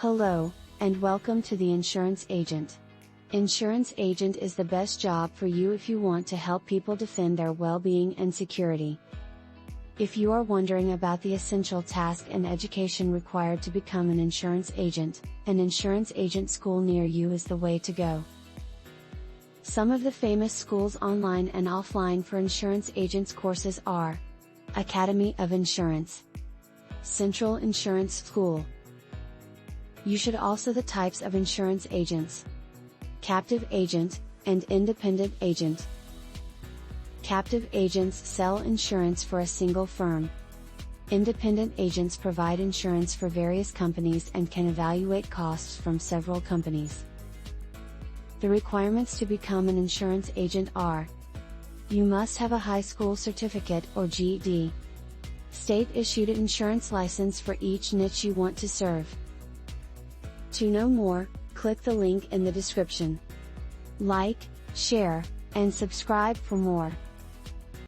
Hello, and welcome to the Insurance Agent. Insurance agent is the best job for you if you want to help people defend their well-being and security. If you are wondering about the essential task and education required to become an insurance agent, an insurance agent school near you is the way to go. Some of the famous schools online and offline for insurance agents courses are Academy of Insurance, Central Insurance School. You should also the types of insurance agents: captive agent, and independent agent. Captive agents sell insurance for a single firm. Independent agents provide insurance for various companies and can evaluate costs from several companies. The requirements to become an insurance agent are: you must have a high school certificate or GED. State-issued insurance license for each niche you want to serve. To know more, click the link in the description. Like, share, and subscribe for more.